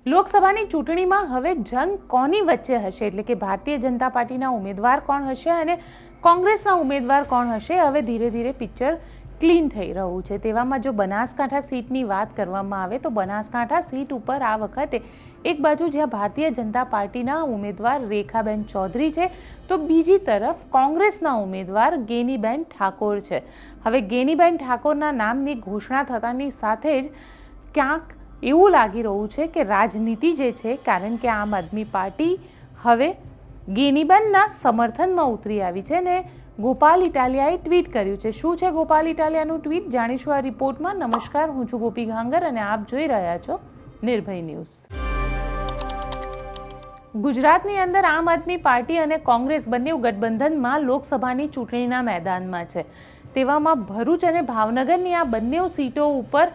લોકસભાની ચૂંટણીમાં હવે જંગ કોની વચ્ચે હશે, એટલે કે ભારતીય જનતા પાર્ટીના ઉમેદવાર કોણ હશે અને કોંગ્રેસના ઉમેદવાર કોણ હશે, હવે ધીરે ધીરે પિક્ચર ક્લીન થઈ રહ્યું છે। તેવામાં જો બનાસકાંઠા સીટની વાત કરવામાં આવે તો બનાસકાંઠા સીટ ઉપર આ વખતે એક બાજુ જ્યાં ભારતીય જનતા પાર્ટીના ઉમેદવાર રેખાબેન ચૌધરી છે તો બીજી તરફ કોંગ્રેસના ઉમેદવાર ગેનીબેન ઠાકોર છે। હવે ગેનીબેન ઠાકોરના નામની ઘોષણા થતાની સાથે જ ક્યાંક એવું લાગી રહ્યું છે કે રાજનીતિ જે છે, કારણ કે આમ આદમી પાર્ટી હવે ગેનીબેનના સમર્થનમાં ઉતરી આવી છે ને ગોપાલ ઇટાલિયાએ ટ્વીટ કર્યું છે। શું છે ગોપાલ ઇટાલિયાનું ટ્વીટ, જાણીશું આ રિપોર્ટમાં। નમસ્કાર, હું છું ગોપી ગાંગર અને આપ જોઈ રહ્યા છો નિર્ભય ન્યૂઝ। ગુજરાતની અંદર આમ આદમી પાર્ટી અને કોંગ્રેસ બંને ગઠબંધનમાં લોકસભાની ચૂંટણીના મેદાનમાં છે। તેવામાં ભરૂચ અને ભાવનગરની આ બંને સીટો ઉપર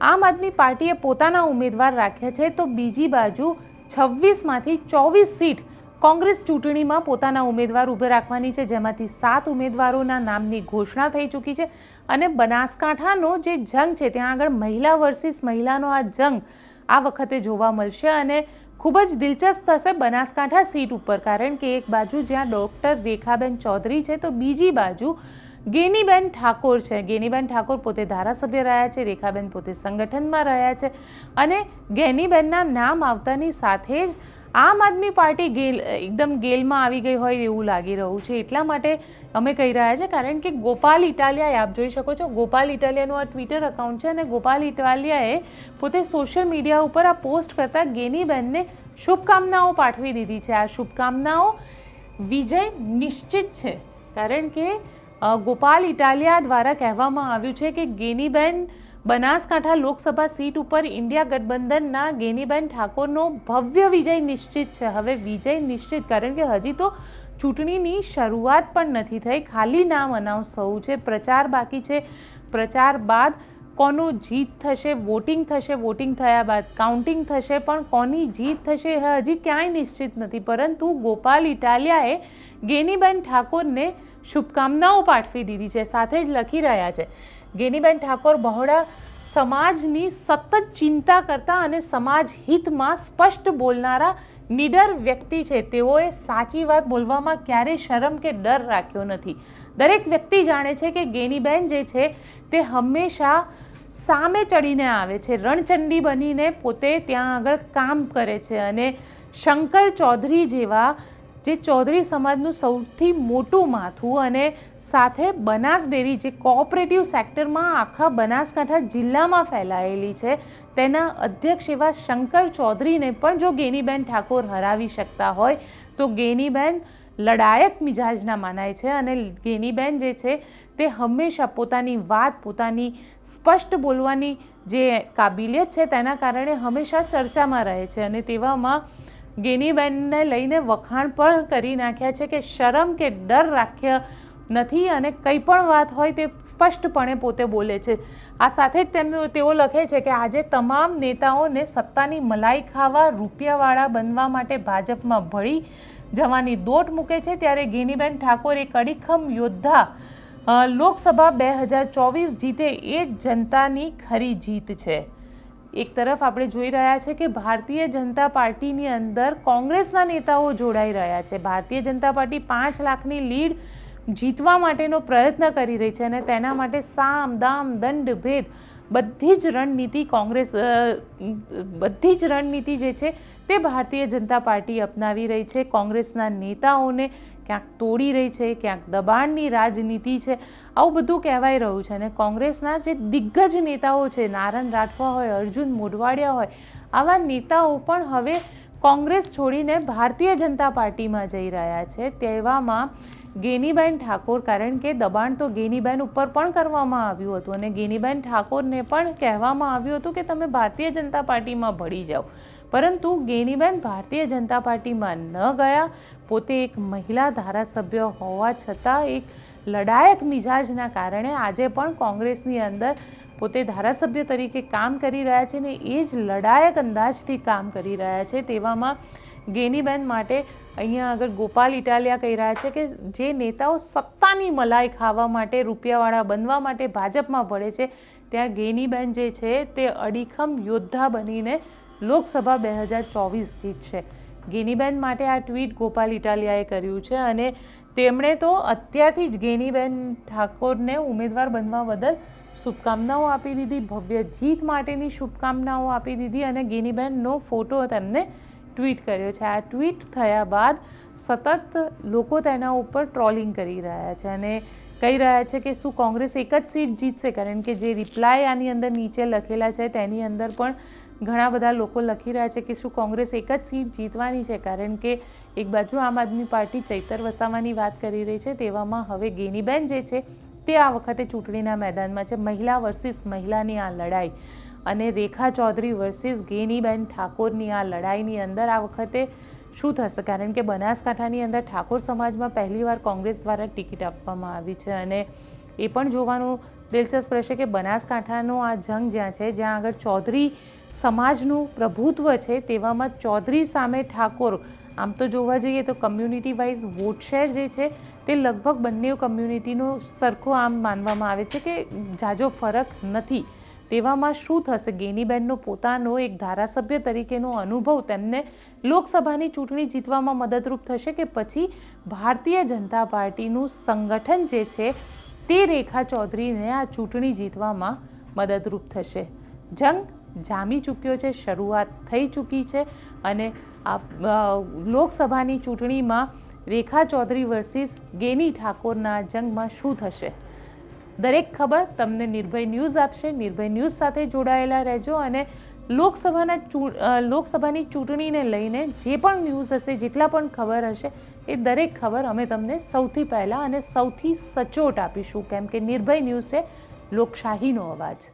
આમ આદમી પાર્ટીએ પોતાના ઉમેદવાર રાખ્યા છે તો બીજી બાજુ 26માંથી 24 સીટ કોંગ્રેસ ચૂંટણીમાં પોતાના ઉમેદવાર ઉભા રાખવાની છે, જેમાંથી 7 ઉમેદવારોના નામની ઘોષણા થઈ ચૂકી છે। અને બનાસકાંઠાનો જે જંગ છે ત્યાં આગળ મહિલા વર્સિસ મહિલાનો આ જંગ આ વખતે જોવા મળશે અને ખૂબ જ દિલચસ્પ થશે બનાસકાંઠા સીટ ઉપર, કારણ કે એક બાજુ જ્યાં ડોક્ટર રેખાબેન ચૌધરી છે તો બીજી બાજુ ગેનીબેન ઠાકોર છે। ગેનીબેન ઠાકોર પોતે ધારાસભ્ય રહ્યા છે, રેખાબેન પોતે સંગઠનમાં રહ્યા છે અને ગેનીબેનના નામ આવતાની સાથે જ આમ આદમી પાર્ટી એકદમ ગેલમાં આવી ગઈ હોય એવું લાગી રહ્યું છે। એટલા માટે અમે કહી રહ્યા છે, કારણ કે ગોપાલ ઇટાલિયાએ, આપ જોઈ શકો છો ગોપાલ ઇટાલિયાનું આ ટ્વિટર એકાઉન્ટ છે અને ગોપાલ ઇટાલિયાએ પોતે સોશિયલ મીડિયા ઉપર આ પોસ્ટ કરતા ગેનીબેનને શુભકામનાઓ પાઠવી દીધી છે। આ શુભકામનાઓ વિજય નિશ્ચિત છે, કારણ કે ગોપાલ ઇટાલિયા દ્વારા કહેવામાં આવ્યું છે કે ગેનીબેન બનાસકાંઠા લોકસભા સીટ ઉપર ઇન્ડિયા ગઠબંધનના ગેનીબેન ઠાકોરનો ભવ્ય વિજય નિશ્ચિત છે। હવે વિજય નિશ્ચિત, કારણ કે હજી તો ચૂંટણીની શરૂઆત પણ નથી થઈ, ખાલી નામ અનાઉન્સ થયું છે, પ્રચાર બાકી છે। પ્રચાર બાદ કોનું જીત થશે, વોટિંગ થશે, વોટિંગ થયા બાદ કાઉન્ટિંગ થશે, પણ કોની જીત થશે હજી ક્યાંય નિશ્ચિત નથી। પરંતુ ગોપાલ ઇટાલિયાએ ગેનીબેન ઠાકોરને શુભકામનાઓ પાઠવી દીધી છે, સાથે જ લખી રહ્યા છે ગેનીબેન ઠાકોર બહોળા સમાજની સતત ચિંતા કરતા અને સમાજ હિતમાં સ્પષ્ટ બોલનારા નિડર વ્યક્તિ છે। તેઓએ સાચી વાત બોલવામાં ક્યારેય શરમ કે ડર રાખ્યો નથી। દરેક વ્યક્તિ જાણે છે કે ગેનીબેન જે છે તે હંમેશા સામે ચડીને આવે છે, રણચંડી બનીને પોતે ત્યાં આગળ કામ કરે છે અને શંકર ચૌધરી જેવા જે ચૌધરી સમાજનું સૌથી મોટું માથું અને સાથે બનાસ ડેરી જે કોઓપરેટિવ સેક્ટરમાં આખા બનાસકાંઠા જિલ્લામાં ફેલાયેલી છે તેના અધ્યક્ષ એવા શંકર ચૌધરીને પણ જો ગેનીબેન ઠાકોર હરાવી શકતા હોય તો ગેનીબેન લડાયક મિજાજના માનાય છે અને ગેનીબેન જે છે તે હંમેશા પોતાની વાત, પોતાની સ્પષ્ટ બોલવાની જે કાબિલિયત છે તેના કારણે હંમેશા ચર્ચામાં રહે છે। અને તેવામાં ગેનીબેનને લઈને વખાણ પણ કરી નાખ્યા છે કે શરમ કે ડર રાખ્યા નથી અને કંઈ પણ વાત હોય તે સ્પષ્ટપણે પોતે બોલે છે। આ સાથે જ તેઓ લખે છે કે આજે તમામ નેતાઓને સત્તાની મલાઈ ખાવા, રૂપિયાવાળા બનવા માટે ભાજપમાં ભળી જવાની દોટ મૂકે છે, ત્યારે ગેનીબેન ઠાકોર એક અડીખમ યોદ્ધા લોકસભા 2024 જીતે એ જ જનતાની ખરી જીત છે। એક તરફ આપણે જોઈ રહ્યા છે કે ભારતીય જનતા પાર્ટીની અંદર કોંગ્રેસના નેતાઓ જોડાઈ રહ્યા છે। ભારતીય જનતા પાર્ટી 5 લાખની લીડ જીતવા માટેનો પ્રયત્ન કરી રહી છે અને તેના માટે સામ, દામ, દંડ, ભેદ બધી જ રણનીતિ જે છે તે ભારતીય જનતા પાર્ટી અપનાવી રહી છે। કોંગ્રેસના નેતાઓને ક્યાંક તોડી રહી છે, ક્યાંક દબાણની રાજનીતિ છે, આવું બધું કહેવાય રહ્યું છે। અને કોંગ્રેસના જે દિગ્ગજ નેતાઓ છે, નારણ રાઠવા હોય, અર્જુન મોઢવાડિયા હોય, આવા નેતાઓ પણ હવે કોંગ્રેસ છોડીને ભારતીય જનતા પાર્ટીમાં જઈ રહ્યા છે। તેવામાં ગેનીબેન ઠાકોર, કારણ કે દબાણ તો ગેનીબેન ઉપર પણ કરવામાં આવ્યું હતું અને ગેનીબેન ઠાકોરને પણ કહેવામાં આવ્યું હતું કે તમે ભારતીય જનતા પાર્ટીમાં ભળી જાઓ, પરંતુ ગેનીબેન ભારતીય જનતા પાર્ટીમાં ન ગયા। પોતે એક મહિલા ધારાસભ્ય હોવા છતાં એક લડાયક મિજાજના કારણે આજે પણ કોંગ્રેસની અંદર પોતે ધારાસભ્ય તરીકે કામ કરી રહ્યા છે ને એ જ લડાયક અંદાજથી કામ કરી રહ્યા છે। તેવામાં ગેનીબેન માટે અહીંયા આગળ ગોપાલ ઇટાલિયા કહી રહ્યા છે કે જે નેતાઓ સત્તાની મલાઈ ખાવા માટે, રૂપિયાવાળા બનવા માટે ભાજપમાં ભળે છે, ત્યાં ગેનીબેન જે છે તે અડીખમ યોદ્ધા બનીને લોકસભા 2024 જીતશે. ગેનીબેન માટે આ ટ્વીટ ગોપાલ ઇટાલિયાએ કર્યું છે અને તેમણે તો અત્યારથી જ ગેનીબેન ઠાકોરને ઉમેદવાર બનવા બદલ શુભકામનાઓ આપી દીધી, ભવ્ય જીત માટેની શુભકામનાઓ આપી દીધી અને ગેનીબેનનો ફોટો તેમને ટ્વીટ કર્યો છે. આ ટ્વીટ થયા બાદ સતત લોકો તેના ઉપર ટ્રોલિંગ કરી રહ્યા છે અને કહી રહ્યા છે કે શું કોંગ્રેસ એક જ સીટ જીતશે, કારણ કે જે રિપ્લાય આની અંદર નીચે લખેલા છે તેની અંદર પણ ઘણા બધા લોકો લખી રહ્યા છે કે શું કોંગ્રેસ એક જ સીટ જીતવાની છે, કારણ કે એક બાજુ આમ આદમી પાર્ટી ચૈતર વસાવાની વાત કરી રહી છે, તેવામાં હવે ગેનીબેન જે છે તે આ વખતે ચૂંટણીના મેદાનમાં છે. મહિલા વર્સિસ મહિલાની આ લડાઈ અને રેખા ચૌધરી વર્સિસ ગેનીબેન ઠાકોરની આ લડાઈની અંદર આ વખતે શું થશે, કારણ કે બનાસકાંઠાની અંદર ઠાકોર સમાજમાં પહેલીવાર કોંગ્રેસ દ્વારા ટિકિટ આપવામાં આવી છે અને એ પણ જોવાનું દિલચસ્પ રહેશે કે બનાસકાંઠાનો આ જંગ જ્યાં છે, જ્યાં આગળ ચૌધરી સમાજનું પ્રભુત્વ છે, તેવામાં ચૌધરી સામે ઠાકોર, આમ તો જોવા જઈએ તો કમ્યુનિટી વાઇઝ વોટ શેર જે છે તે લગભગ બંને કમ્યુનિટીનો સરખો આમ માનવામાં આવે છે કે જાજો ફરક નથી. તેવામાં શું થશે, ગેનીબેનનો પોતાનો એક ધારાસભ્ય તરીકેનો અનુભવ તેમને લોકસભાની ચૂંટણી જીતવામાં મદદરૂપ થશે કે પછી ભારતીય જનતા પાર્ટીનું સંગઠન જે છે તે રેખા ચૌધરીને આ ચૂંટણી જીતવામાં મદદરૂપ થશે. જંગ જામી ચૂક્યો છે, શરૂઆત થઈ ચૂકી છે અને આ લોકસભાની ચૂંટણીમાં રેખા ચૌધરી વર્સિસ ગેની ઠાકોરના જંગમાં શું થશે, દરેક ખબર તમને નિર્ભય ન્યૂઝ આપશે. નિર્ભય ન્યૂઝ સાથે જોડાયેલા રહેજો અને લોકસભાની ચૂંટણીને લઈને જે પણ ન્યૂઝ હશે, જેટલા પણ ખબર હશે, એ દરેક ખબર અમે તમને સૌથી પહેલાં અને સૌથી સચોટ આપીશું, કેમ કે નિર્ભય ન્યૂઝ છે લોકશાહીનો અવાજ.